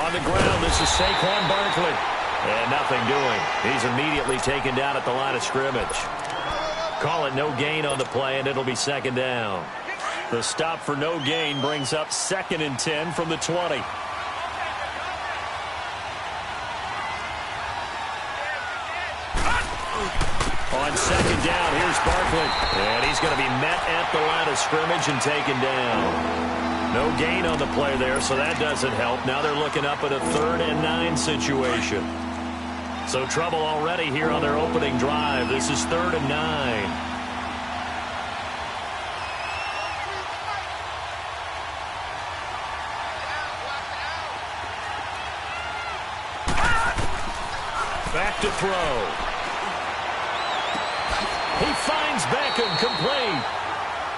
On the ground, this is Saquon Barkley. And nothing doing. He's immediately taken down at the line of scrimmage. Call it no gain on the play, and it'll be second down. The stop for no gain brings up 2nd and 10 from the 20. On second down, here's Barkley. And he's going to be met at the line of scrimmage and taken down. No gain on the play there, so that doesn't help. Now they're looking up at a 3rd and 9 situation. So trouble already here on their opening drive. This is 3rd and 9. Back to throw. He finds Beckham complete.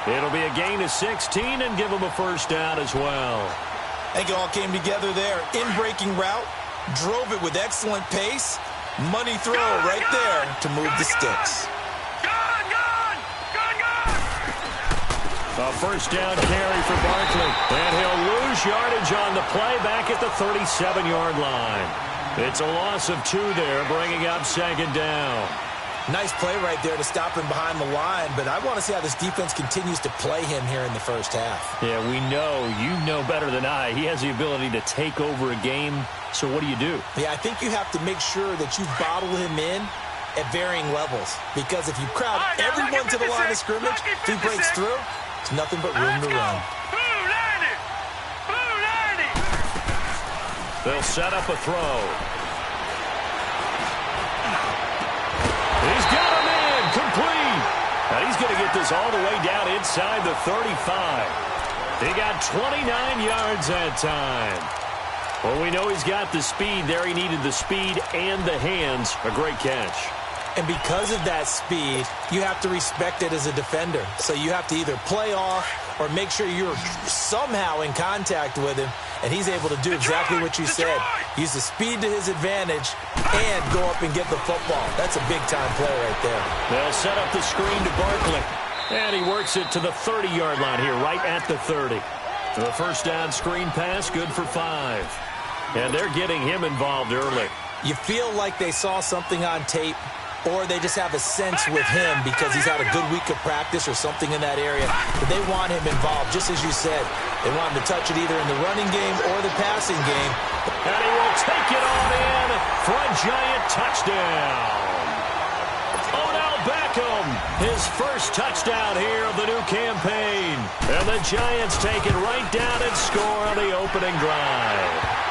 It'll be a gain of 16 and give him a first down as well. I think it all came together there. In-breaking route, drove it with excellent pace. Money throw right there to move the sticks. A first down carry for Barkley. And he'll lose yardage on the play back at the 37-yard line. It's a loss of 2 there, bringing up second down. Nice play right there to stop him behind the line, but I want to see how this defense continues to play him here in the first half. Yeah, we know. You know better than I. He has the ability to take over a game. So what do you do? Yeah, I think you have to make sure that you bottle him in at varying levels. Because if you crowd everyone to the line of scrimmage, if he breaks through, it's nothing but room to run. They'll set up a throw. He's got him in, complete. And he's going to get this all the way down inside the 35. He got 29 yards that time. Well, we know he's got the speed there. He needed the speed and the hands. A great catch. And because of that speed, you have to respect it as a defender. So you have to either play off or make sure you're somehow in contact with him. And he's able to do exactly what you said. Use the speed to his advantage and go up and get the football. That's a big-time play right there. They'll set up the screen to Barkley. And he works it to the 30-yard line here, right at the 30. The first down screen pass, good for 5. And they're getting him involved early. You feel like they saw something on tape, or they just have a sense with him because he's had a good week of practice or something in that area. But they want him involved, just as you said. They want him to touch it either in the running game or the passing game. And he will take it on in for a giant touchdown. Odell Beckham, his first touchdown here of the new campaign. And the Giants take it right down and score on the opening drive.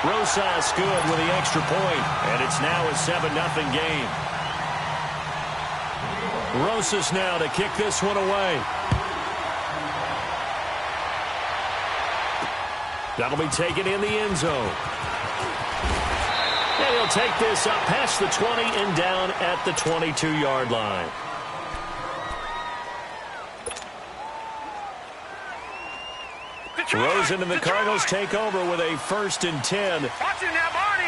Rosas good with the extra point, and it's now a 7-0 game. Rosas now to kick this one away. That'll be taken in the end zone. And he'll take this up past the 20 and down at the 22-yard line. Rosen and the Cardinals take over with a 1st and 10. Watch him now, Barney.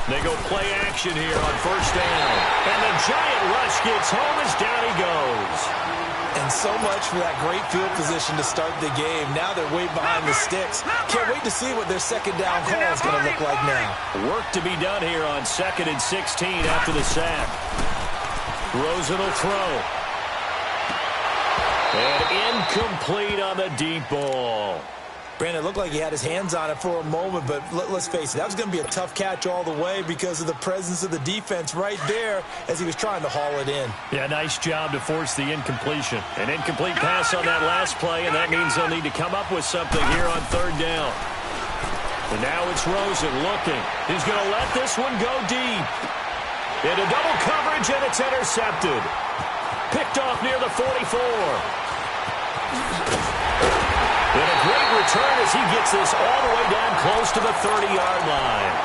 They go play action here on first down. And the giant rush gets home as down he goes. And so much for that great field position to start the game. Now they're way behind the sticks. Can't wait to see what their second down call is going to look like now. Work to be done here on 2nd and 16 after the sack. Rosen will throw. And incomplete on the deep ball. Brandon, it looked like he had his hands on it for a moment, but let's face it, that was going to be a tough catch all the way because of the presence of the defense right there as he was trying to haul it in. Yeah, nice job to force the incompletion. An incomplete pass on that last play, and that means they'll need to come up with something here on 3rd down. And now it's Rosen looking. He's going to let this one go deep. Into double coverage, and it's intercepted. Picked off near the 44. And a great return as he gets this all the way down close to the 30-yard line.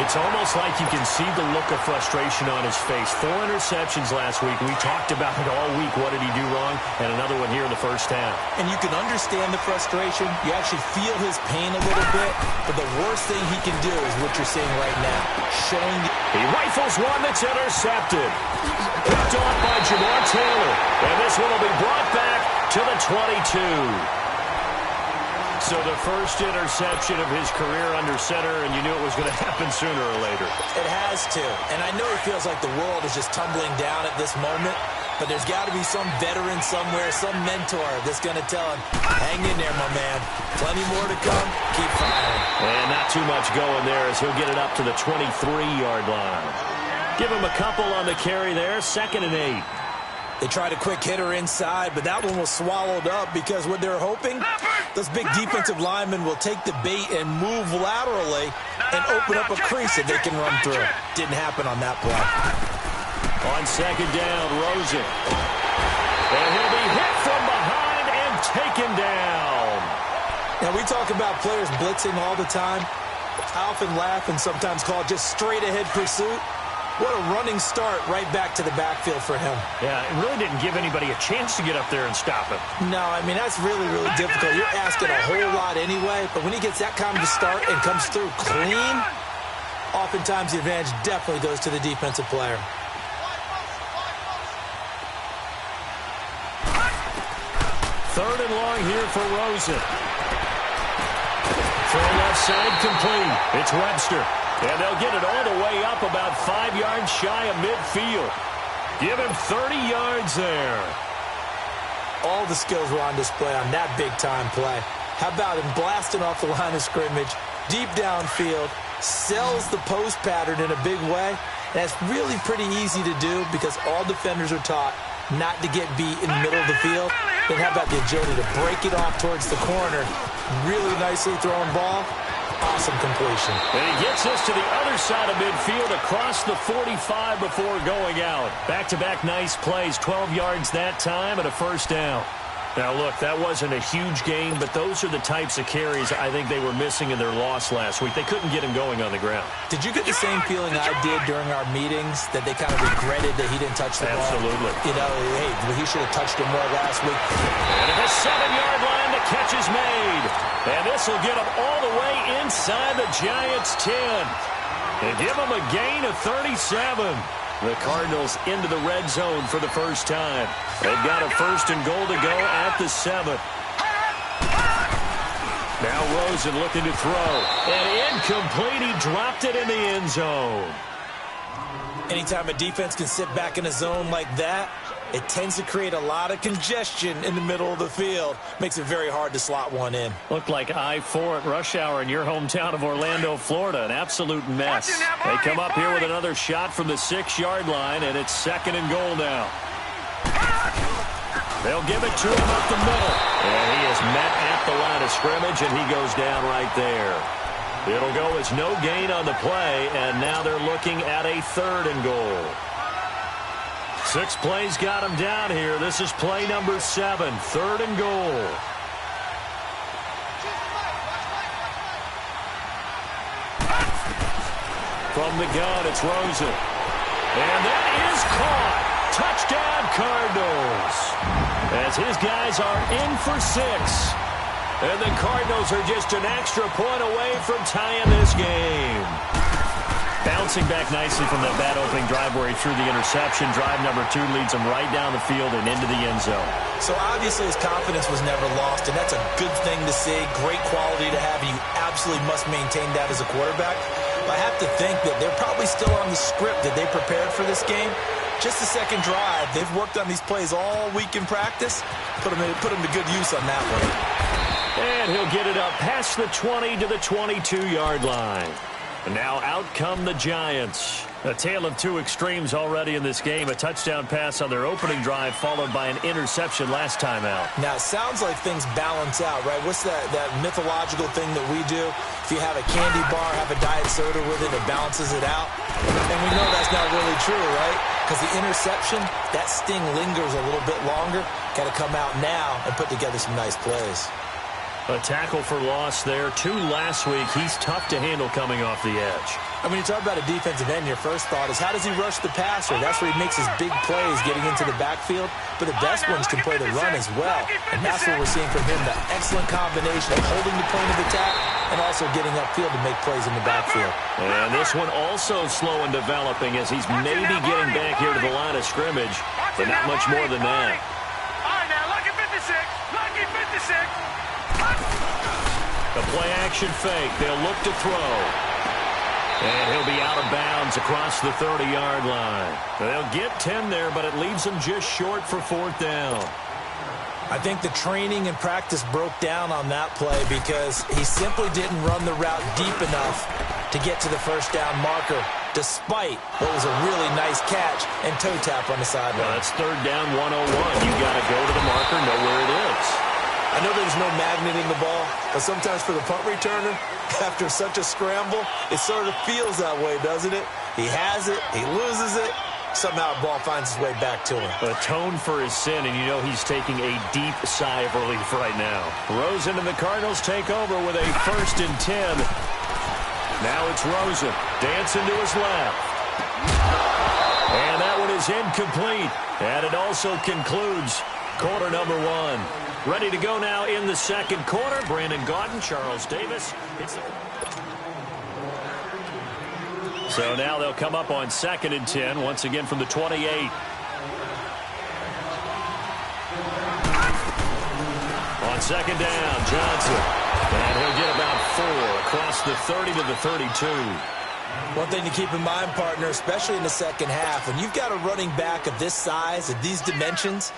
It's almost like you can see the look of frustration on his face. 4 interceptions last week. We talked about it all week. What did he do wrong? And another one here in the first half. And you can understand the frustration. You actually feel his pain a little bit. But the worst thing he can do is what you're seeing right now. He rifles one that's intercepted. Picked off by Jamar Taylor. And this one will be brought back to the 22. So the first interception of his career under center, and you knew it was going to happen sooner or later. It has to. And I know it feels like the world is just tumbling down at this moment, but there's got to be some veteran somewhere, some mentor that's going to tell him, hang in there, my man. Plenty more to come. Keep firing. And not too much going there as he'll get it up to the 23-yard line. Give him a couple on the carry there, 2nd and 8. They tried a quick hitter inside, but that one was swallowed up because what they're hoping, those big defensive linemen will take the bait and move laterally and open up a crease that they can run through. Didn't happen on that play. On 2nd down, Rosen. And he'll be hit from behind and taken down. Now, we talk about players blitzing all the time. I often laugh and sometimes call it just straight-ahead pursuit. What a running start right back to the backfield for him. Yeah, it really didn't give anybody a chance to get up there and stop him. No, I mean, that's really, really difficult. You're asking a whole lot anyway, but when he gets that kind of a start and comes through clean, oftentimes the advantage definitely goes to the defensive player. Third and long here for Rosen. Throw left side complete. It's Webster. And they'll get it all the way up about 5 yards shy of midfield. Give him 30 yards there. All the skills were on display on that big-time play. How about him blasting off the line of scrimmage, deep downfield, sells the post pattern in a big way. That's really pretty easy to do because all defenders are taught not to get beat in the middle of the field. Then how about the agility to break it off towards the corner? Really nicely thrown ball. Awesome completion. And he gets us to the other side of midfield across the 45 before going out. Back-to-back nice plays, 12 yards that time and a first down. Now, look, that wasn't a huge game, but those are the types of carries I think they were missing in their loss last week. They couldn't get him going on the ground. Did you get the same feeling I did during our meetings, that they kind of regretted that he didn't touch the ball? Absolutely. You know, hey, he should have touched him more last week. And at the 7-yard line, the catch is made. And this will get him all the way inside the Giants' 10. And give him a gain of 37. The Cardinals into the red zone for the first time. They've got a 1st and goal to go at the 7. Now Rosen looking to throw. And incomplete. He dropped it in the end zone. Anytime a defense can sit back in a zone like that, it tends to create a lot of congestion in the middle of the field. Makes it very hard to slot one in. Looked like I-4 at rush hour in your hometown of Orlando, Florida. An absolute mess. They come up here with another shot from the 6-yard line, and it's 2nd and goal now. They'll give it to him up the middle. And he is met at the line of scrimmage, and he goes down right there. It'll go as no gain on the play, and now they're looking at a 3rd and goal. 6 plays got him down here. This is play number 7, 3rd and goal. From the gun, it's Rosen. And that is caught. Touchdown, Cardinals. As his guys are in for 6. And the Cardinals are just an extra point away from tying this game. Bouncing back nicely from that bad opening drive where he threw the interception. Drive number 2 leads him right down the field and into the end zone. So obviously his confidence was never lost, and that's a good thing to see. Great quality to have, and you absolutely must maintain that as a quarterback. But I have to think that they're probably still on the script that they prepared for this game. Just the second drive. They've worked on these plays all week in practice. Put them to good use on that one. And he'll get it up past the 20 to the 22-yard line. And now out come the Giants. A tale of 2 extremes already in this game. A touchdown pass on their opening drive followed by an interception last time out. Now, it sounds like things balance out, right? What's that mythological thing that we do? If you have a candy bar, have a diet soda with it, it balances it out. And we know that's not really true, right? Because the interception, that sting lingers a little bit longer. Got to come out now and put together some nice plays. A tackle for loss there. 2 last week. He's tough to handle coming off the edge. And when you talk about a defensive end, your first thought is, how does he rush the passer? That's where he makes his big plays getting into the backfield. But the best ones can play the run as well. And that's what we're seeing from him, the excellent combination of holding the point of attack and also getting upfield to make plays in the backfield. And this one also slow in developing as he's maybe getting back here to the line of scrimmage, but not much more than that. All right, now, lucky 56. Lucky 56. A play-action fake. They'll look to throw. And he'll be out of bounds across the 30-yard line. They'll get 10 there, but it leaves them just short for 4th down. I think the training and practice broke down on that play because he simply didn't run the route deep enough to get to the first down marker, despite what was a really nice catch and toe tap on the sideline. Well, it's 3rd down 101. You got to go to the marker, know where it is. I know there's no magnet in the ball, but sometimes for the punt returner, after such a scramble, it sort of feels that way, doesn't it? He has it, he loses it, somehow the ball finds its way back to him. Atone for his sin, and you know he's taking a deep sigh of relief right now. Rosen and the Cardinals take over with a 1st and 10. Now it's Rosen, dancing to his left. And that one is incomplete. And it also concludes quarter number 1. Ready to go now in the 2nd quarter. Brandon Gaudin, Charles Davis. So now they'll come up on 2nd and 10, once again from the 28. On 2nd down, Johnson. And he'll get about 4 across the 30 to the 32. One thing to keep in mind, partner, especially in the second half, when you've got a running back of this size, of these dimensions,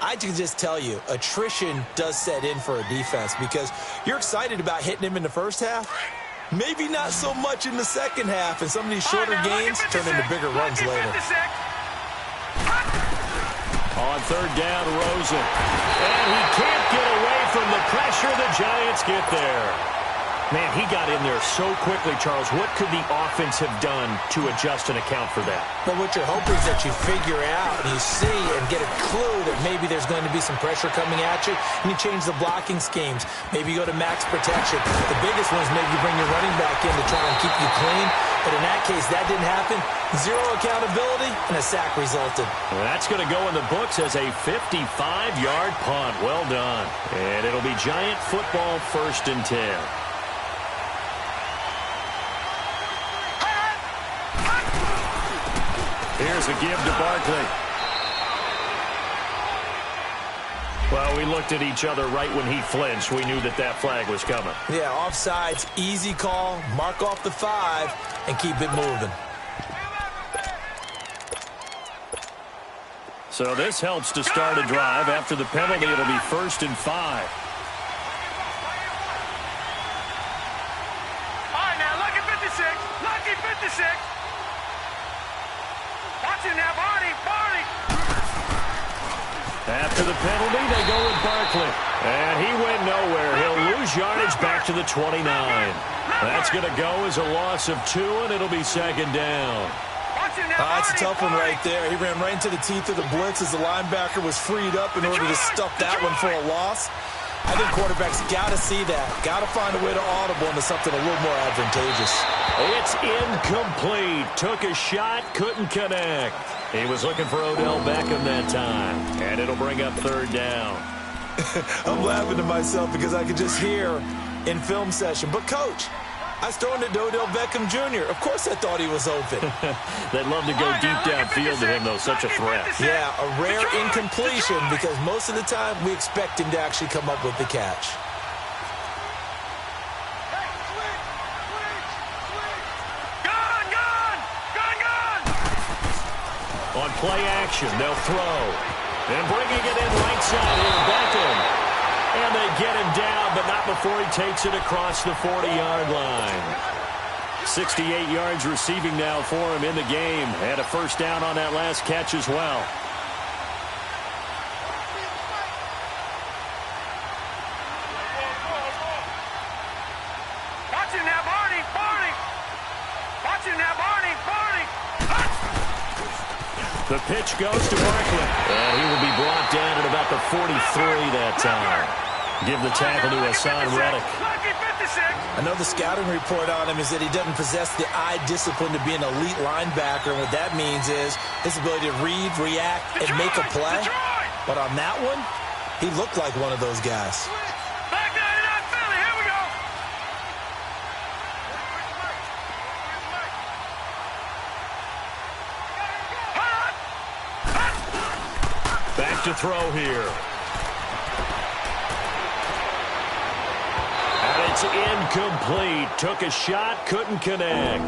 I can just tell you, attrition does set in for a defense because you're excited about hitting him in the first half. Maybe not so much in the second half, and some of these shorter gains turn into bigger runs later. On 3rd down, Rosen. And he can't get away from the pressure. The Giants get there. Man, he got in there so quickly, Charles. What could the offense have done to adjust and account for that? But what you're hoping is that you figure out and you see and get a clue that maybe there's going to be some pressure coming at you, and you change the blocking schemes. Maybe you go to max protection. The biggest one is maybe you bring your running back in to try and keep you clean. But in that case, that didn't happen. 0 accountability, and a sack resulted. Well, that's going to go in the books as a 55-yard punt. Well done. And it'll be Giant football 1st and 10. Here's a give to Barkley. Well, we looked at each other right when he flinched. We knew that that flag was coming. Yeah, offsides, easy call, mark off the 5, and keep it moving. So this helps to start a drive. After the penalty, it'll be 1st and 5. All right, now, lucky 56. Lucky 56. Watch it now, Barney. After the penalty, they go with Barkley. And he went nowhere. He'll lose yardage back to the 29. That's going to go as a loss of 2, and it'll be 2nd down. That's a tough one right there. He ran right into the teeth of the blitz as the linebacker was freed up in order to stuff that one for a loss. I think quarterbacks got to see that. Got to find a way to audible into something a little more advantageous. It's incomplete. Took a shot, couldn't connect. He was looking for Odell Beckham that time. And it'll bring up 3rd down. I'm laughing to myself because I could just hear in film session. But, Coach, I was throwing it to Odell Beckham Jr. Of course I thought he was open. They'd love to go deep downfield to him, though. Such a threat. Yeah, a rare incompletion because most of the time we expect him to actually come up with the catch. On play action, they'll throw. And bringing it in right side here, Beckham. And they get him down, but not before he takes it across the 40-yard line. 68 yards receiving now for him in the game. And a 1st down on that last catch as well. Watch it now, Barney. Watch it now, Barney. The pitch goes to Barkley. And he will be brought down at about the 43 that time. Give the tackle to Hassan Reddick. I know the scouting report on him is that he doesn't possess the eye discipline to be an elite linebacker. And what that means is his ability to read, react, and make a play. But on that one, he looked like one of those guys. Back 99 Philly, here we go. Back to throw here. And it's is incomplete. Took a shot, couldn't connect.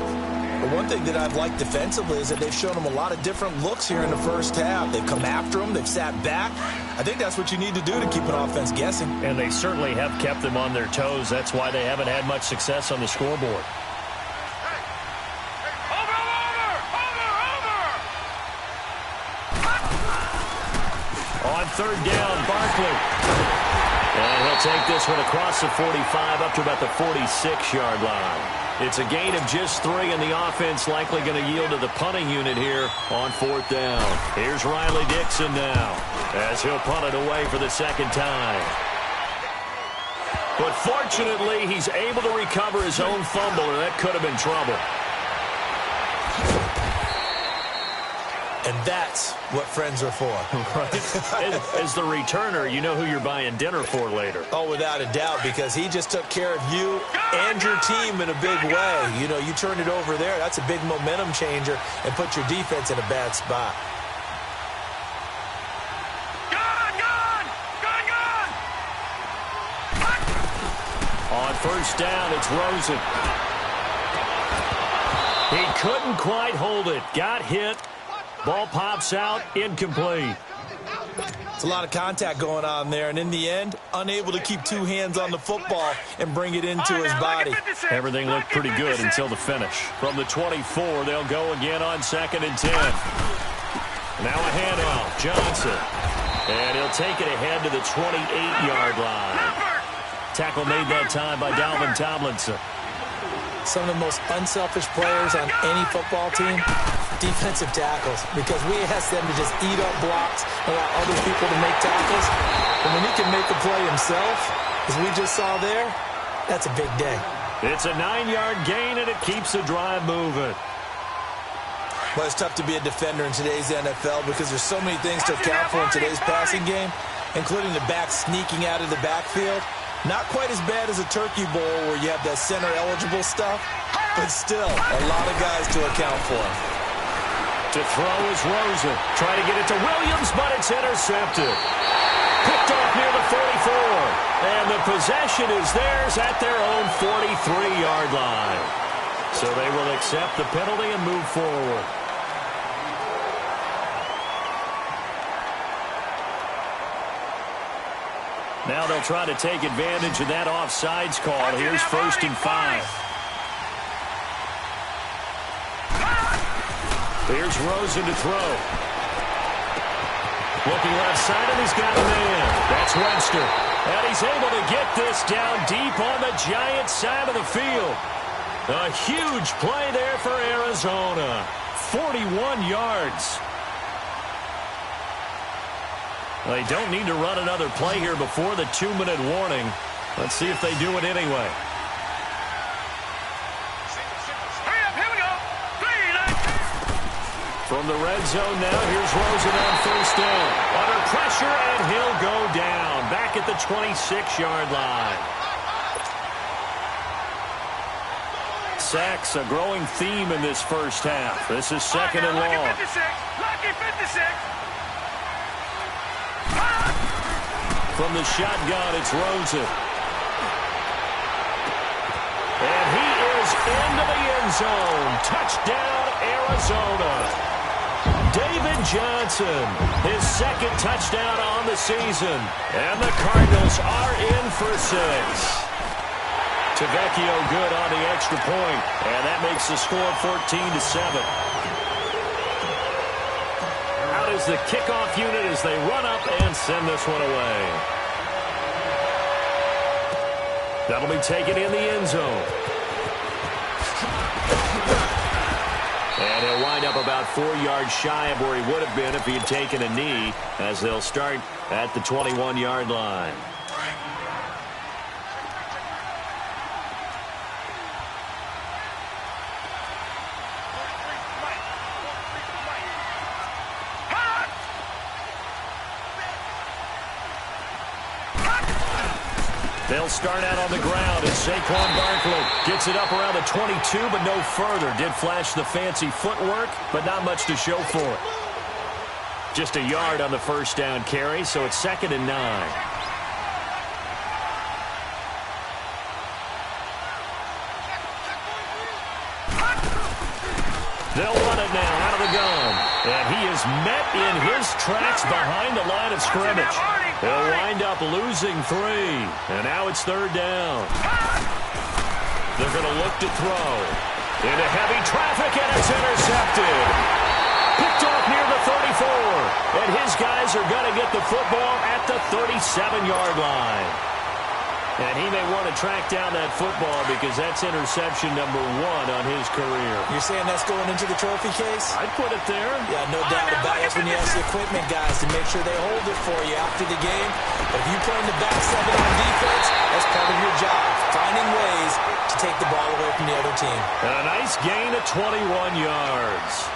The one thing that I've liked defensively is that they've shown him a lot of different looks here in the first half. They've come after him. They've sat back. I think that's what you need to do to keep an offense guessing. And they certainly have kept them on their toes. That's why they haven't had much success on the scoreboard. On third down, Barkley. And he'll take this one across the 45 up to about the 46-yard line. It's a gain of just 3, and the offense likely going to yield to the punting unit here on fourth down. Here's Riley Dixon now as he'll punt it away for the second time. But fortunately, he's able to recover his own fumble, or that could have been trouble. And that's what friends are for. Right. As the returner, you know who you're buying dinner for later. Oh, without a doubt, because he just took care of you and your team in a big way. You know, you turned it over there. That's a big momentum changer and put your defense in a bad spot. On first down, it's Rosen. He couldn't quite hold it. Got hit. Ball pops out, incomplete. It's a lot of contact going on there, and in the end, unable to keep two hands on the football and bring it into his body. Everything looked pretty good until the finish. From the 24, they'll go again on 2nd and 10. Now a handoff, Johnson. And he'll take it ahead to the 28-yard line. Tackle made that time by Dalvin Tomlinson. Some of the most unselfish players on any football team, defensive tackles, because we ask them to just eat up blocks, allow other people to make tackles. And when he can make a play himself, as we just saw there, that's a big day. It's a 9-yard gain, and it keeps the drive moving. Well, it's tough to be a defender in today's NFL because there's so many things to account for in today's passing game, including the back sneaking out of the backfield. Not quite as bad as a turkey bowl where you have that center-eligible stuff, but still a lot of guys to account for. To throw is Rosen. Trying to get it to Williams, but it's intercepted. Picked off near the 44. And the possession is theirs at their own 43-yard line. So they will accept the penalty and move forward. Now they'll try to take advantage of that offsides call. Here's 1st and 5. Here's Rosen to throw. Looking left side, and he's got a man. That's Webster. And he's able to get this down deep on the Giants side of the field. A huge play there for Arizona. 41 yards. They don't need to run another play here before the 2-minute warning. Let's see if they do it anyway. From the red zone now, here's Rosen on 1st down. Under pressure, and he'll go down. Back at the 26-yard line. Sacks, a growing theme in this first half. This is 2nd and long. Lucky 56. From the shotgun, it's Rosen. And he is into the end zone. Touchdown, Arizona. David Johnson, his 2nd touchdown on the season. And the Cardinals are in for 6. Tavecchio good on the extra point. And that makes the score 14-7. Out is the kickoff unit as they run up and send this one away. That'll be taken in the end zone. And he'll wind up about 4 yards shy of where he would have been if he had taken a knee, as they'll start at the 21-yard line. They'll start out on the ground as Saquon Barkley gets it up around the 22, but no further. Did flash the fancy footwork, but not much to show for it. Just a yard on the 1st down carry, so it's 2nd and 9. They'll run it now out of the gun. And he is met in his tracks behind the line of scrimmage. He'll wind up losing 3. And now it's 3rd down. They're going to look to throw. Into heavy traffic, and it's intercepted. Picked off near the 34. And his guys are going to get the football at the 37-yard line. And he may want to track down that football because that's interception number 1 on his career. You're saying that's going into the trophy case? I'd put it there. Yeah, no doubt about it. That's when you ask the equipment guys to make sure they hold it for you after the game. But if you play in the back 7 on defense, that's part of your job, finding ways to take the ball away from the other team. And a nice gain of 21 yards.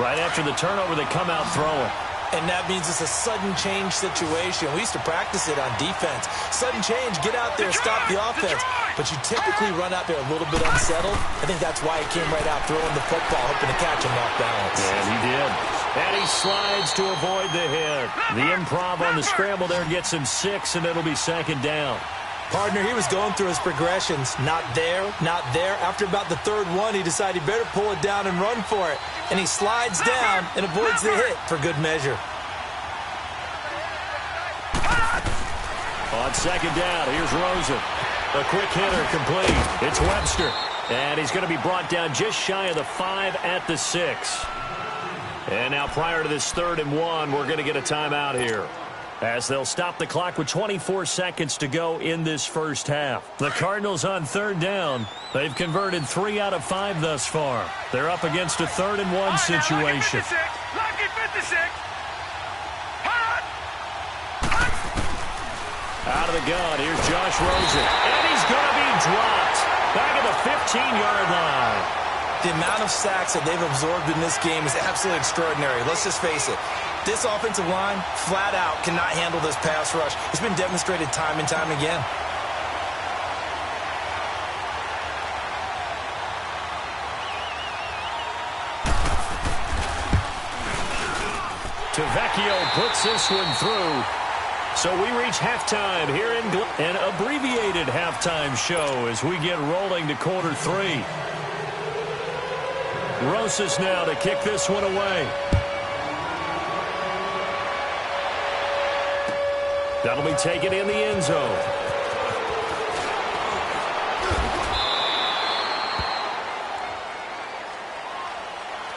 Right after the turnover, they come out throwing. And that means it's a sudden change situation. We used to practice it on defense. Sudden change, get out there, stop the offense. But you typically run out there a little bit unsettled. I think that's why he came right out throwing the football, hoping to catch him off balance. And he did. And he slides to avoid the hit. The improv on the scramble there gets him 6, and it'll be 2nd down. Partner, he was going through his progressions. Not there, not there. After about the 3rd one, he decided he better pull it down and run for it. And he slides down and avoids the hit for good measure. On 2nd down, here's Rosen. A quick hitter complete. It's Webster. And he's going to be brought down just shy of the 5 at the 6. And now prior to this 3rd and 1, we're going to get a timeout here, as they'll stop the clock with 24 seconds to go in this first half. The Cardinals on 3rd down. They've converted 3 out of 5 thus far. They're up against a 3rd and 1 situation. Lucky 56. Out of the gun, here's Josh Rosen. And he's going to be dropped back at the 15-yard line. The amount of sacks that they've absorbed in this game is absolutely extraordinary. Let's just face it. This offensive line, flat out, cannot handle this pass rush. It's been demonstrated time and time again. Tavecchio puts this one through. So we reach halftime here in an abbreviated halftime show as we get rolling to quarter 3. Rosas now to kick this one away. That'll be taken in the end zone.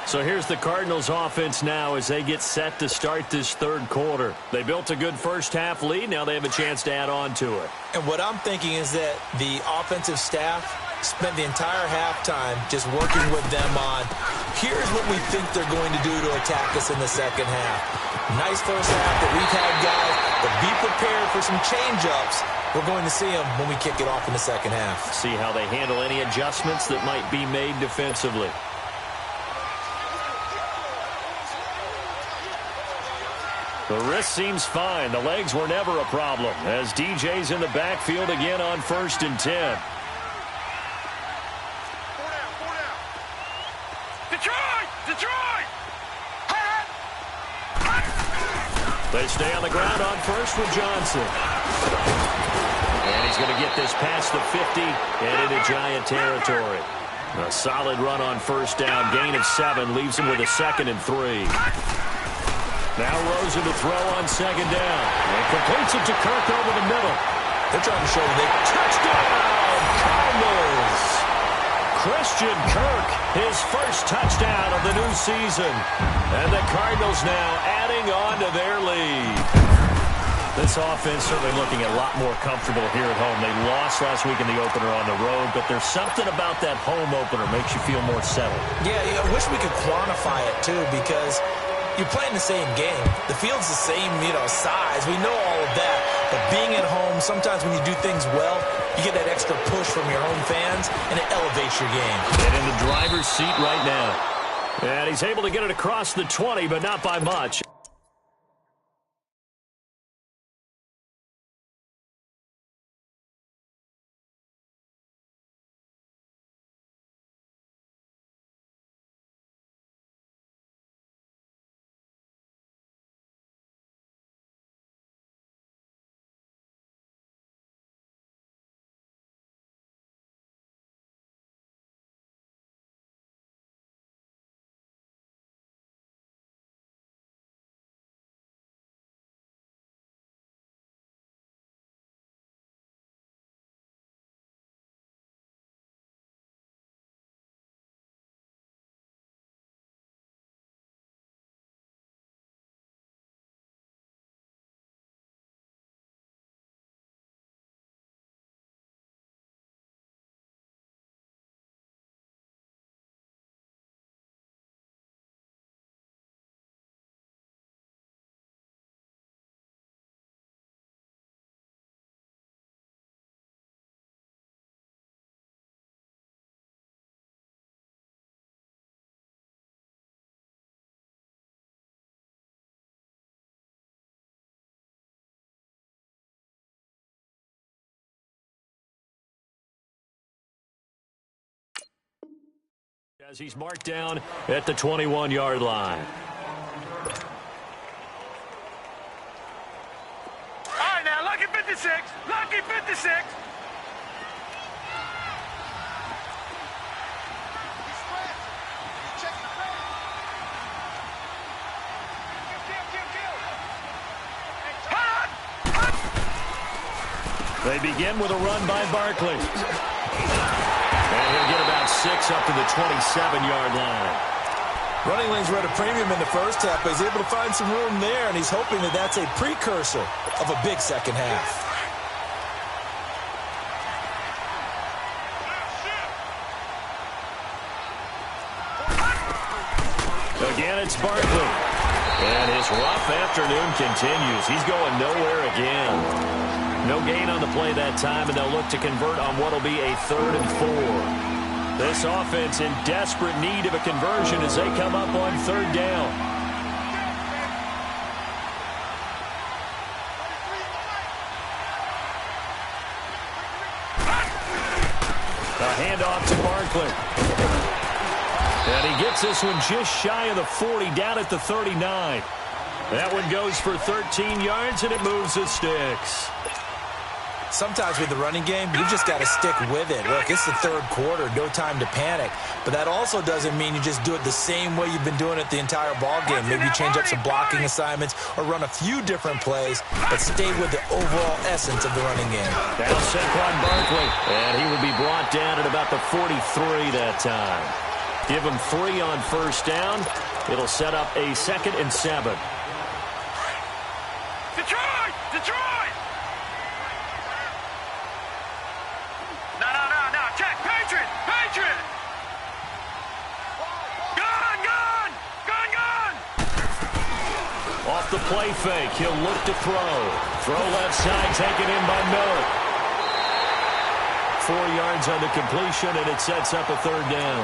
So here's the Cardinals offense now as they get set to start this 3rd quarter. They built a good first half lead. Now they have a chance to add on to it. And what I'm thinking is that the offensive staff spent the entire halftime just working with them on, here's what we think they're going to do to attack us in the second half. Nice first half that we've had, guys, but be prepared for some change-ups. We're going to see them when we kick it off in the second half. See how they handle any adjustments that might be made defensively. The wrist seems fine. The legs were never a problem as DJ's in the backfield again on 1st and 10. Detroit! They stay on the ground on 1st with Johnson. And he's going to get this past the 50 and into Giant territory. A solid run on 1st down. Gain of 7 leaves him with a 2nd and 3. Now Rosen to throw on 2nd down. And completes it to Kirk over the middle. They're trying to show you they Touchdown, Cardinals! Christian Kirk, his first touchdown of the new season. And the Cardinals now adding on to their lead. This offense certainly looking a lot more comfortable here at home. They lost last week in the opener on the road, but there's something about that home opener makes you feel more settled. Yeah, I wish we could quantify it, too, because you're playing the same game. The field's the same, size. We know all of that. But being at home, sometimes when you do things well, you get that extra push from your home fans, and it elevates your game. And in the driver's seat right now. And he's able to get it across the 20, but not by much. As he's marked down at the 21-yard line. All right, now, lucky 56. Lucky 56. They begin with a run by Barkley. And he'll get about 6 up to the 27-yard line. Running lanes were at a premium in the first half, but he's able to find some room there, and he's hoping that that's a precursor of a big second half. Again, it's Barkley. And his rough afternoon continues. He's going nowhere again. No gain on the play that time, and they'll look to convert on what will be a 3rd and 4. This offense in desperate need of a conversion as they come up on 3rd down. A handoff to Barkley. And he gets this one just shy of the 40, down at the 39. That one goes for 13 yards, and it moves the sticks. Sometimes with the running game, you just got to stick with it. Look, it's the 3rd quarter, no time to panic. But that also doesn't mean you just do it the same way you've been doing it the entire ball game. Maybe you change up some blocking assignments or run a few different plays, but stay with the overall essence of the running game. Now Saquon Barkley, and he will be brought down at about the 43 that time. Give him 3 on 1st down. It'll set up a 2nd and 7. Detroit! Detroit! No. Check. Patriot! Patriot! Gun! Off the play fake, he'll look to throw. Throw left side, taken in by Miller. 4 yards on the completion, and it sets up a 3rd down.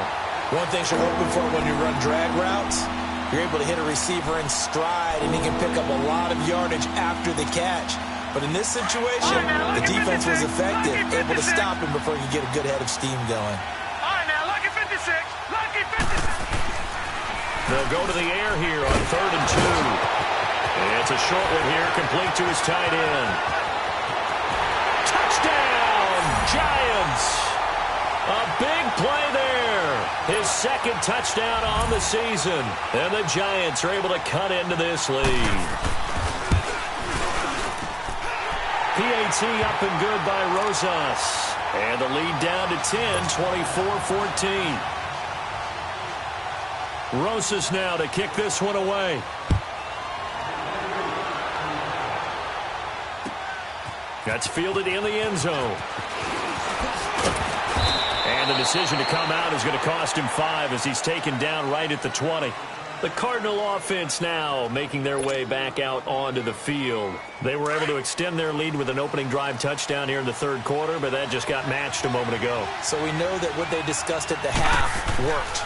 One thing you're hoping for when you run drag routes, you're able to hit a receiver in stride, and he can pick up a lot of yardage after the catch. But in this situation, the defense was effective, able to stop him before he could get a good head of steam going. All right, now, lucky 56. Lucky 56. They'll go to the air here on 3rd and 2. It's a short one here, complete to his tight end. Touchdown, Giants! A big play there. His 2nd touchdown on the season. And the Giants are able to cut into this lead. PAT up and good by Rosas. And the lead down to 10, 24-14. Rosas now to kick this one away. That's fielded in the end zone. And the decision to come out is going to cost him 5 as he's taken down right at the 20. The Cardinal offense now making their way back out onto the field. They were able to extend their lead with an opening drive touchdown here in the 3rd quarter, but that just got matched a moment ago. So we know that what they discussed at the half worked.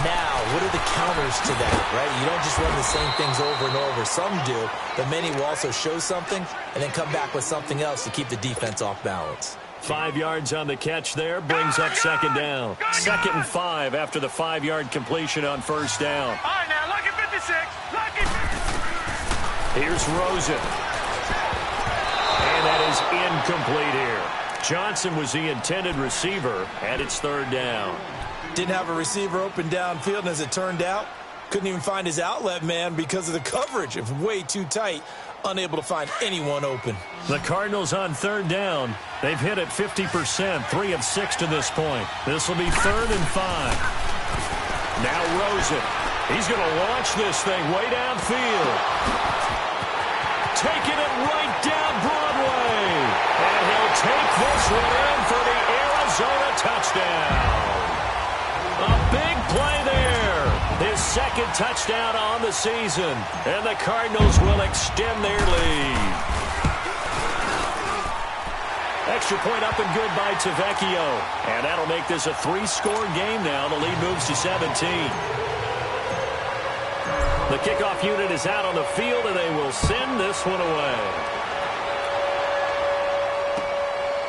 Now, what are the counters to that, right? You don't just run the same things over and over. Some do, but many will also show something and then come back with something else to keep the defense off balance. 5 yards on the catch there, brings up 2nd down. 2nd and 5 after the 5-yard completion on 1st down. All right, now, lucky 56. Lucky. Here's Rosen. And that is incomplete here. Johnson was the intended receiver, and it's 3rd down. Didn't have a receiver open downfield, and as it turned out, couldn't even find his outlet man because of the coverage. It was way too tight. Unable to find anyone open. The Cardinals on 3rd down. They've hit it 50%, 3 of 6 to this point. This will be 3rd and 5. Now Rosen. He's going to launch this thing way downfield. Taking it right down Broadway. And he'll take this one in for the Arizona touchdown. A big play there. His 2nd touchdown on the season. And the Cardinals will extend their lead. Extra point up and good by Tavecchio. And that'll make this a 3-score game now. The lead moves to 17. The kickoff unit is out on the field, and they will send this one away.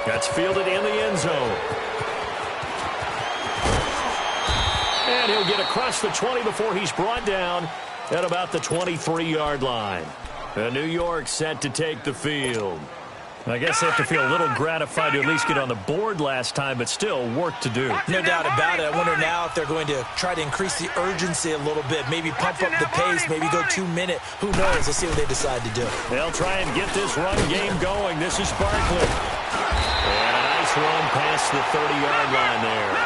That's fielded in the end zone. And And he'll get across the 20 before he's brought down at about the 23-yard line. And New York set to take the field. I guess they have to feel a little gratified to at least get on the board last time, but still work to do. No doubt about it. I wonder now if they're going to try to increase the urgency a little bit, maybe pump up the pace, maybe go 2-minute. Who knows? Let's see what they decide to do. They'll try and get this run game going. This is Barkley. And a nice run past the 30-yard line there.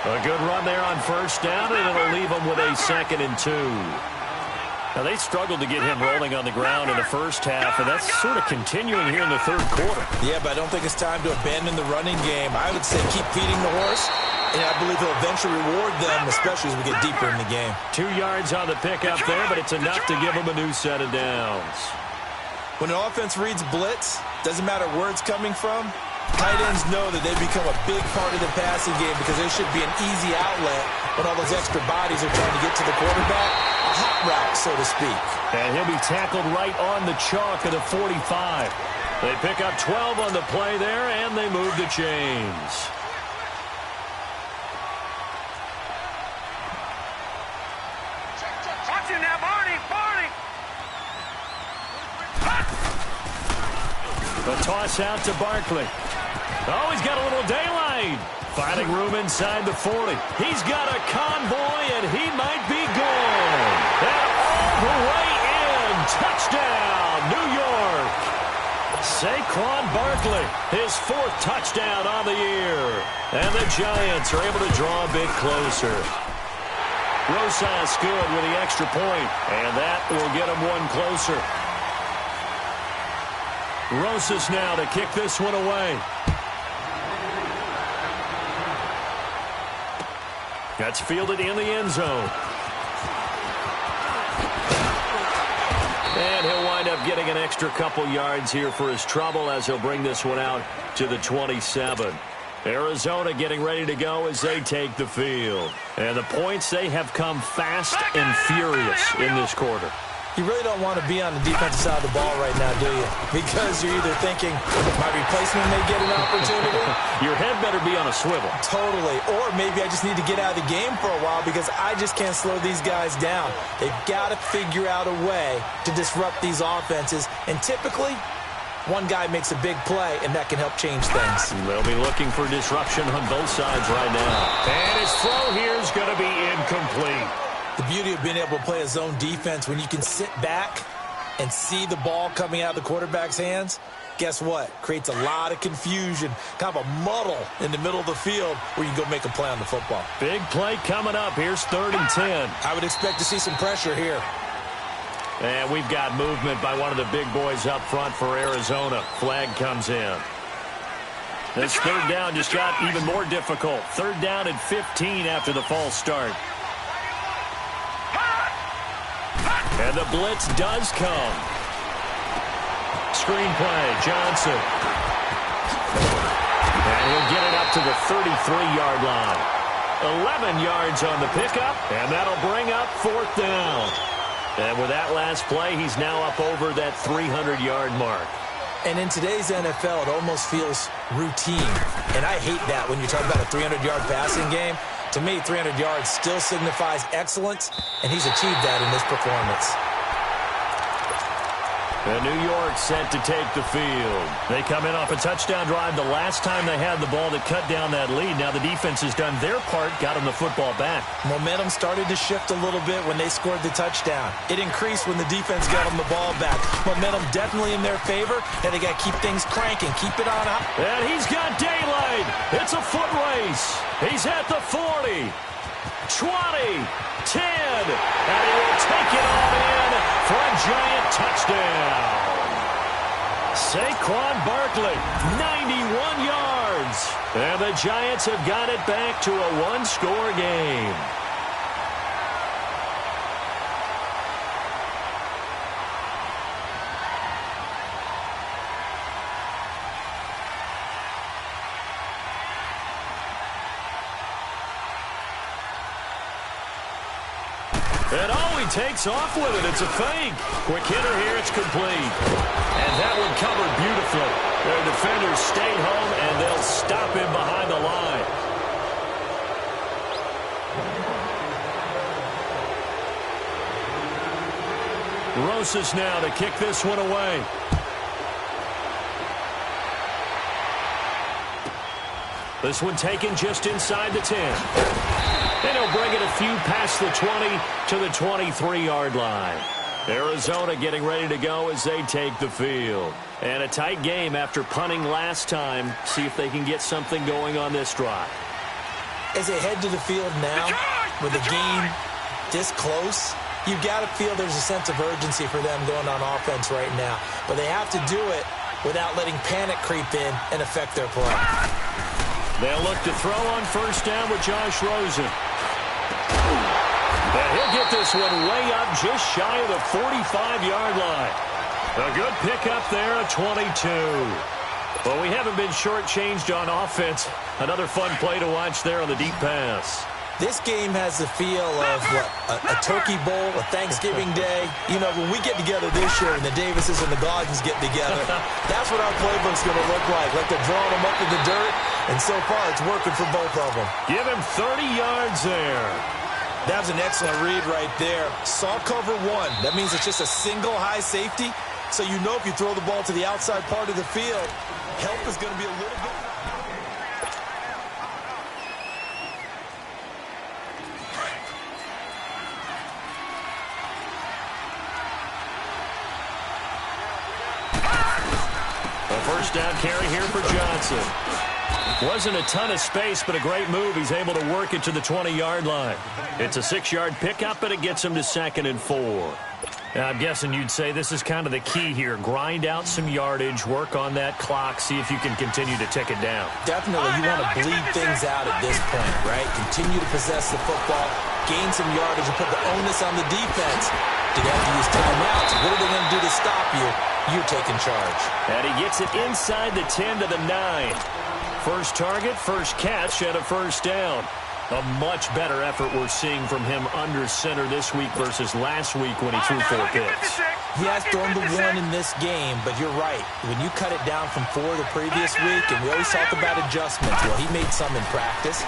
A good run there on first down, and it'll leave them with a 2nd and 2. Now, they struggled to get him rolling on the ground in the first half, and that's sort of continuing here in the third quarter. Yeah, but I don't think it's time to abandon the running game. I would say keep feeding the horse, and I believe he'll eventually reward them, especially as we get deeper in the game. 2 yards on the pickup there, but it's enough to give him a new set of downs. When an offense reads blitz, doesn't matter where it's coming from, tight ends know that they become a big part of the passing game because there should be an easy outlet when all those extra bodies are trying to get to the quarterback. A hot route, so to speak. And he'll be tackled right on the chalk at the 45. They pick up 12 on the play there, and they move the chains. Watch him now, Barney! The toss out to Barkley. Oh, he's got a little daylight. Finding room inside the 40. He's got a convoy, and he might be gone. And all the way in. Touchdown, New York. Saquon Barkley, his 4th touchdown on the year. And the Giants are able to draw a bit closer. Rosas good with the extra point, and that will get him one closer. Rosas now to kick this one away. That's fielded in the end zone. And he'll wind up getting an extra couple yards here for his trouble as he'll bring this one out to the 27. Arizona getting ready to go as they take the field. And the points, they have come fast and furious in this quarter. You really don't want to be on the defensive side of the ball right now, do you? Because you're either thinking, my replacement may get an opportunity. Your head better be on a swivel. Totally. Or maybe I just need to get out of the game for a while because I just can't slow these guys down. They've got to figure out a way to disrupt these offenses. And typically, one guy makes a big play, and that can help change things. They'll be looking for disruption on both sides right now. And his throw here is going to be incomplete. The beauty of being able to play a zone defense when you can sit back and see the ball coming out of the quarterback's hands, guess what? Creates a lot of confusion, kind of a muddle in the middle of the field where you can go make a play on the football. Big play coming up. Here's 3rd and 10. I would expect to see some pressure here. And we've got movement by one of the big boys up front for Arizona. Flag comes in. This 3rd down just got even more difficult. 3rd down and 15 after the false start. And the blitz does come. Screenplay, Johnson. And he'll get it up to the 33-yard line. 11 yards on the pickup, and that'll bring up 4th down. And with that last play, he's now up over that 300-yard mark. And in today's NFL, it almost feels routine. And I hate that when you talk about a 300-yard passing game. To me, 300 yards still signifies excellence, and he's achieved that in this performance. And New York set to take the field. They come in off a touchdown drive the last time they had the ball that cut down that lead. Now the defense has done their part, got them the football back. Momentum started to shift a little bit when they scored the touchdown. It increased when the defense got them the ball back. Momentum definitely in their favor, and they got to keep things cranking, keep it on up. And he's got daylight. It's a foot race. He's at the 40, 20, 10, and he will take it all in for a giant touchdown. Saquon Barkley, 91 yards. And the Giants have got it back to a one-score game. And oh, he takes off with it. It's a fake. Quick hitter here. It's complete. And that one covered beautifully. Their defenders stayed home, and they'll stop him behind the line. Rosas now to kick this one away. This one taken just inside the 10. And he'll bring it a few past the 20 to the 23-yard line. Arizona getting ready to go as they take the field. And a tight game after punting last time. See if they can get something going on this drive. As they head to the field now, with the game this close, you've got to feel there's a sense of urgency for them going on offense right now. But they have to do it without letting panic creep in and affect their play. They'll look to throw on first down with Josh Rosen. And he'll get this one way up just shy of the 45-yard line. A good pickup there at 22. Well, we haven't been shortchanged on offense. Another fun play to watch there on the deep pass. This game has the feel of, a turkey bowl, a Thanksgiving day. You know, when we get together this year and the Davises and the Goggins get together, that's what our playbook's going to look like. Like they're drawing them up in the dirt, and so far it's working for both of them. Give him 30 yards there. That was an excellent read right there. Saw cover one. That means it's just a single high safety. So you know if you throw the ball to the outside part of the field, help is going to be a little bit. First down carry here for Johnson. Wasn't a ton of space, but a great move. He's able to work it to the 20-yard line. It's a 6-yard pickup, but it gets him to 2nd and 4. Now, I'm guessing you'd say this is kind of the key here. Grind out some yardage, work on that clock, see if you can continue to tick it down. Definitely, you want to bleed things out at this point, right? Continue to possess the football, gain some yardage, and put the onus on the defense. Do they have to use timeouts? What are they going to do to stop you? You're taking charge. And he gets it inside the 10 to the 9. First target, first catch, and a first down. A much better effort we're seeing from him under center this week versus last week when he threw 4 picks. He has thrown the 1 in this game, but you're right. When you cut it down from 4 the previous week, and we always talk about adjustments, well, he made some in practice,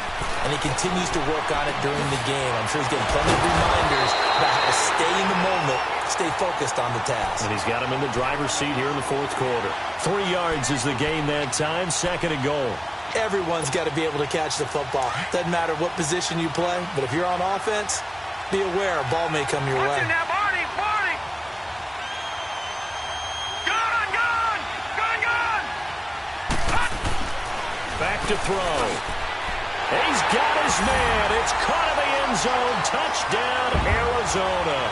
and he continues to work on it during the game. I'm sure he's getting plenty of reminders about how to stay in the moment, stay focused on the task. And he's got him in the driver's seat here in the 4th quarter. 3 yards is the gain that time, 2nd and goal. Everyone's got to be able to catch the football. Doesn't matter what position you play, but if you're on offense, be aware a ball may come your way. Now, Barney, Barney. Gun. Back to throw. He's got his man. It's caught in the end zone. Touchdown, Arizona.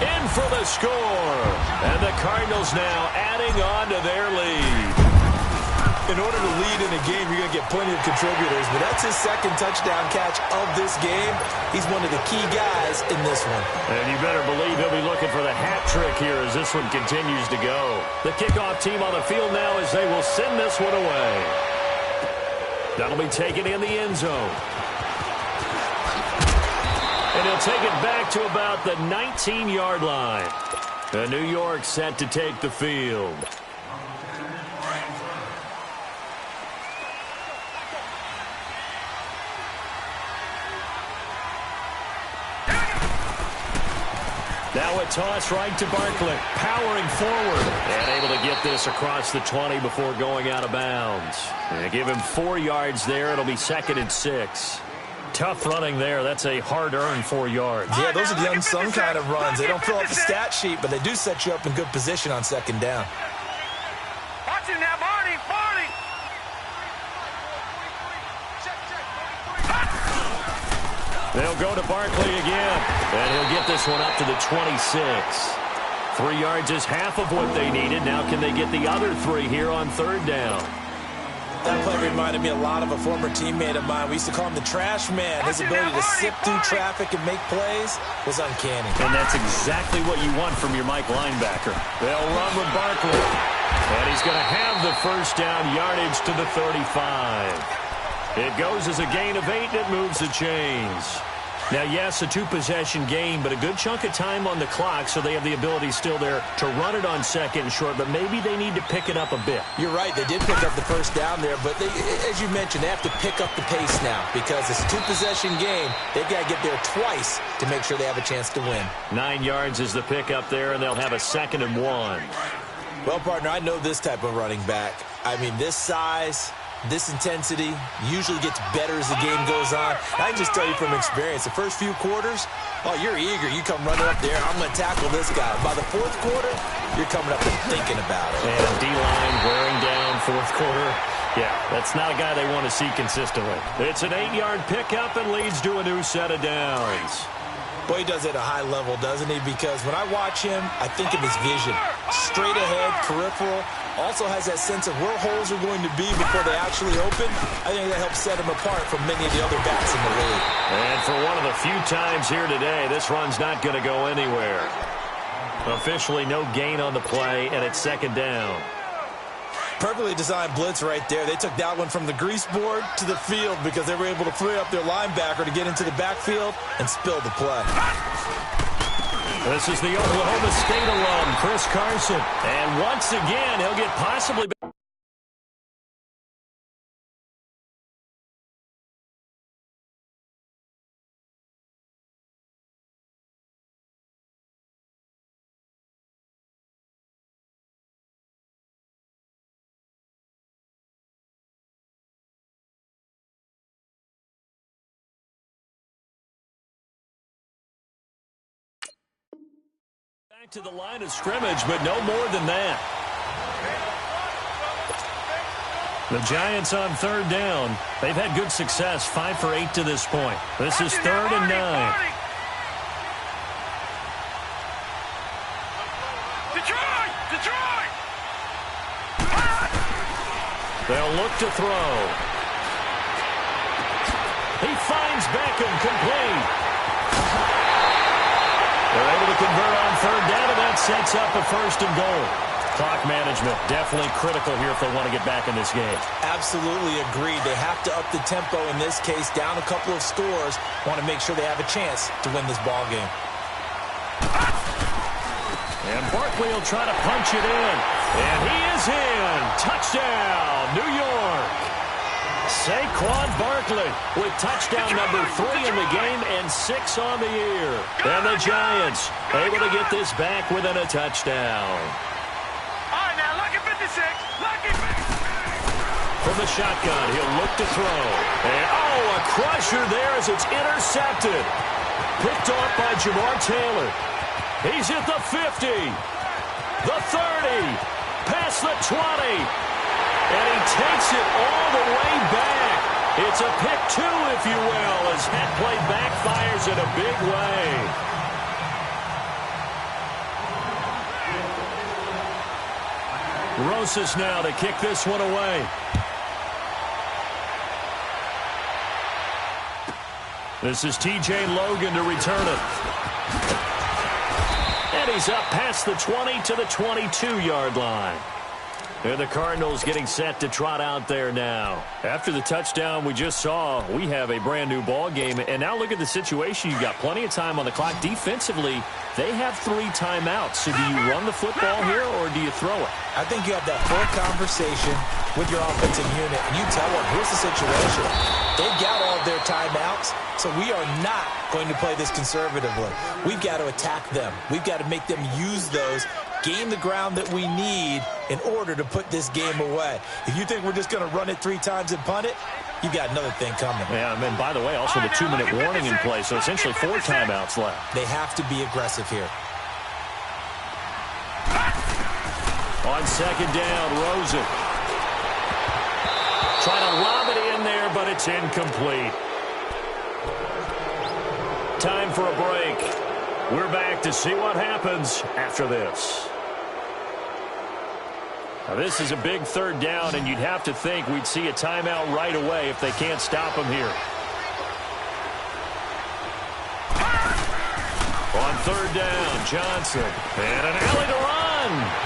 In for the score. And the Cardinals now adding on to their lead. In order to lead in a game, you're going to get plenty of contributors, but that's his 2nd touchdown catch of this game. He's one of the key guys in this one. And you better believe he'll be looking for the hat trick here as this one continues to go. The kickoff team on the field now as they will send this one away. That'll be taken in the end zone. And he'll take it back to about the 19-yard line. And New York set to take the field. Now a toss right to Barkley, powering forward, and able to get this across the 20 before going out of bounds. And give him 4 yards there. It'll be 2nd and 6. Tough running there. That's a hard-earned 4 yards. Yeah, those are the unsung kind of runs. They don't fill up the stat sheet, but they do set you up in good position on 2nd down. Watch him now, Barney. They'll go to Barkley again, and he'll get this one up to the 26. 3 yards is half of what they needed. Now can they get the other 3 here on 3rd down? That play reminded me a lot of a former teammate of mine. We used to call him the trash man. His ability to sift through traffic and make plays was uncanny. And that's exactly what you want from your Mike linebacker. They'll run with Barkley. And he's going to have the first down yardage to the 35. It goes as a gain of 8, and it moves the chains. Now, yes, a two-possession game, but a good chunk of time on the clock, so they have the ability still there to run it on second and short, but maybe they need to pick it up a bit. You're right. They did pick up the first down there, but as you mentioned, they have to pick up the pace now because it's a two-possession game. They've got to get there twice to make sure they have a chance to win. 9 yards is the pickup there, and they'll have a 2nd and 1. Well, partner, I know this type of running back. I mean, this size, this intensity usually gets better as the game goes on. I can just tell you from experience, the first few quarters, oh, you're eager. You come running up there, I'm going to tackle this guy. By the fourth quarter, you're coming up and thinking about it. And D-line wearing down fourth quarter. Yeah, that's not a guy they want to see consistently. It's an 8-yard pickup and leads to a new set of downs. Boy, he does it at a high level, doesn't he? Because when I watch him, I think of his vision. Straight ahead, peripheral. Also has that sense of where holes are going to be before they actually open. I think that helps set him apart from many of the other backs in the league. And for one of the few times here today, this run's not going to go anywhere. Officially no gain on the play, and it's 2nd down. Perfectly designed blitz right there. They took that one from the grease board to the field because they were able to free up their linebacker to get into the backfield and spill the play. This is the Oklahoma State alum, Chris Carson. And once again, he'll get possibly... Back to the line of scrimmage, but no more than that. The Giants on 3rd down. They've had good success, 5 for 8 to this point. This is 3rd and 9. Detroit! They'll look to throw. He finds Beckham complete. They're able to convert on 3rd down, and that sets up a 1st and goal. Clock management definitely critical here if they want to get back in this game. Absolutely agreed. They have to up the tempo in this case, down a couple of scores. Want to make sure they have a chance to win this ball game. And Barkley will try to punch it in. And he is in. Touchdown, New York. Saquon Barkley with touchdown number 3 in the game and 6 on the year. And the Giants able to get this back within a touchdown. All right, now, lucky 56. Lucky 56. From the shotgun, he'll look to throw. And, a crusher there as it's intercepted. Picked off by Jamar Taylor. He's at the 50, the 30, past the 20. And he takes it all the way back. It's a pick 2, if you will, as that play backfires in a big way. Rosas now to kick this one away. This is T.J. Logan to return it. And he's up past the 20 to the 22-yard line. And the Cardinals getting set to trot out there now. After the touchdown we just saw, we have a brand new ball game. And now look at the situation. You've got plenty of time on the clock. Defensively, they have 3 timeouts. So do you run the football here or do you throw it? I think you have that full conversation with your offensive unit, and you tell them, here's the situation. They've got all of their timeouts, so we are not going to play this conservatively. We've got to attack them. We've got to make them use those, gain the ground that we need in order to put this game away. If you think we're just going to run it 3 times and punt it, you've got another thing coming. Yeah, and by the way, also the 2-minute warning in play, so essentially 4 timeouts left. They have to be aggressive here. On 2nd down, Rosen. Trying to lob it in there, but it's incomplete. Time for a break. We're back to see what happens after this. Now, this is a big 3rd down, and you'd have to think we'd see a timeout right away if they can't stop him here. On 3rd down, Johnson. And an alley to run.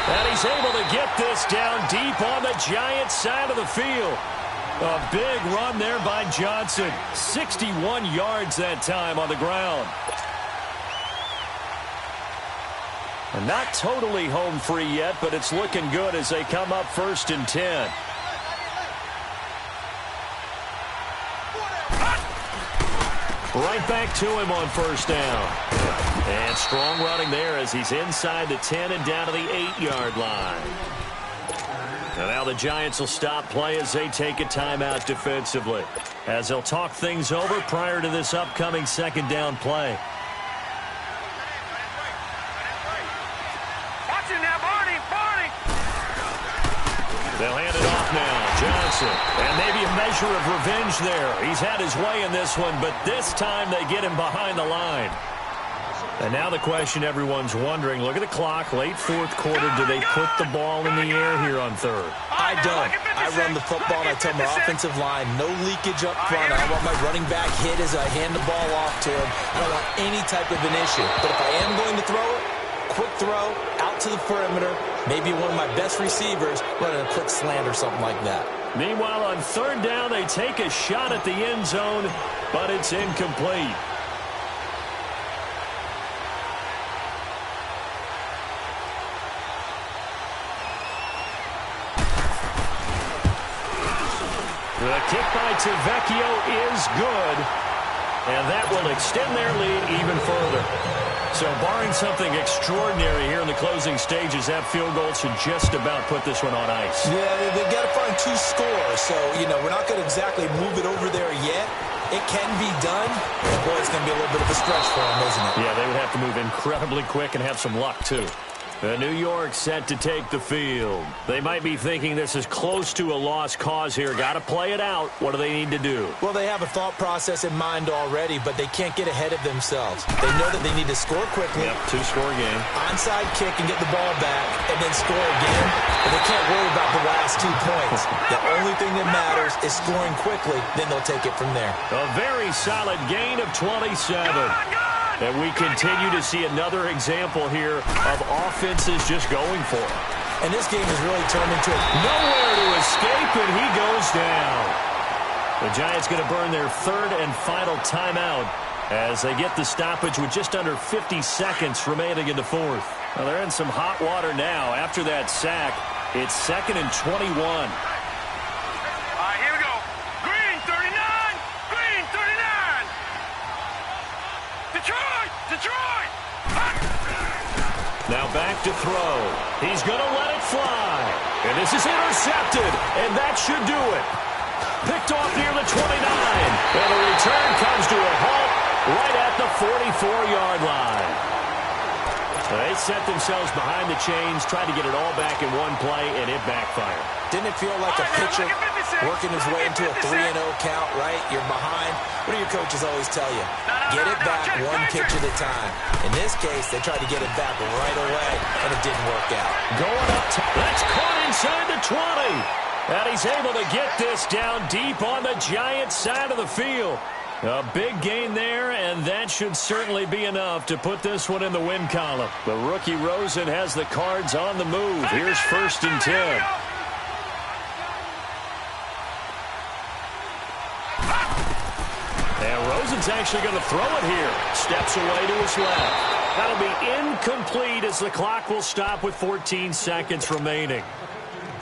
And he's able to get this down deep on the Giants' side of the field. A big run there by Johnson. 61 yards that time on the ground. And not totally home free yet, but it's looking good as they come up 1st and 10. Right back to him on 1st down. And strong running there as he's inside the 10 and down to the 8-yard line. And now the Giants will stop play as they take a timeout defensively, as they'll talk things over prior to this upcoming 2nd down play. Watch him now, Barney. They'll hand it off now. Johnson. And maybe a measure of revenge there. He's had his way in this one, but this time they get him behind the line. And now the question everyone's wondering, look at the clock, late 4th quarter. Do they put the ball in the air here on 3rd? I don't. I run the football, and I tell my offensive line, no leakage up front. I want my running back hit as I hand the ball off to him. I don't want any type of an issue. But if I am going to throw it, quick throw, out to the perimeter, maybe one of my best receivers running a quick slant or something like that. Meanwhile, on 3rd down, they take a shot at the end zone, but it's incomplete. The kick by Tavecchio is good, and that will extend their lead even further. So barring something extraordinary here in the closing stages, that field goal should just about put this one on ice. Yeah, they've got to find 2 scores. So, we're not going to exactly move it over there yet. It can be done. Boy, it's going to be a little bit of a stretch for them, isn't it? Yeah, they would have to move incredibly quick and have some luck, too. New York set to take the field. They might be thinking this is close to a lost cause here. Got to play it out. What do they need to do? Well, they have a thought process in mind already, but they can't get ahead of themselves. They know that they need to score quickly. Yep, 2-score game. Onside kick and get the ball back, and then score again. But they can't worry about the last 2 points. The only thing that matters is scoring quickly. Then they'll take it from there. A very solid gain of 27. And we continue to see another example here of offenses just going for it. And this game has really turned into nowhere to escape, and he goes down. The Giants going to burn their 3rd and final timeout as they get the stoppage with just under 50 seconds remaining in the 4th. Well, they're in some hot water now. After that sack, it's 2nd and 21. Here we go. Green 39. Green 39. Detroit. Now back to throw. He's going to let it fly. And this is intercepted, and that should do it. Picked off near the 29. And the return comes to a halt right at the 44-yard line. They set themselves behind the chains, tried to get it all back in one play, and it backfired. Didn't it feel like a pitcher working his way into a 3-0 count, right? You're behind. What do your coaches always tell you? Get it back one pitch at a time. In this case, they tried to get it back right away, and it didn't work out. Going up, that's caught inside the 20. And he's able to get this down deep on the Giants' side of the field. A big gain there, and that should certainly be enough to put this one in the win column. The rookie Rosen has the Cards on the move. Here's 1st and 10. And Rosen's actually going to throw it here. Steps away to his left. That'll be incomplete as the clock will stop with 14 seconds remaining.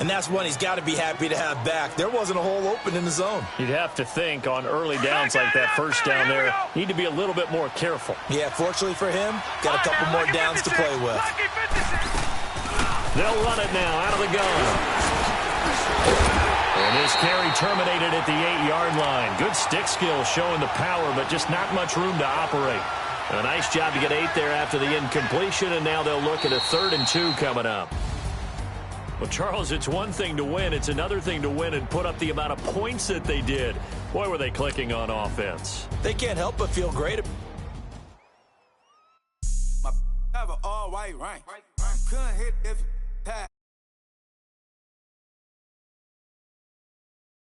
And that's one he's got to be happy to have back. There wasn't a hole open in the zone. You'd have to think on early downs like that 1st down there, need to be a little bit more careful. Yeah, fortunately for him, got a couple more downs to play with. They'll run it now out of the gun. And this carry terminated at the 8-yard line. Good stick skill showing the power, but just not much room to operate. A nice job to get 8 there after the incompletion, and now they'll look at a 3rd and 2 coming up. Well, Charles, it's one thing to win. It's another thing to win and put up the amount of points that they did. Boy, were they clicking on offense. They can't help but feel great. My have an all-white rank. Couldn't hit if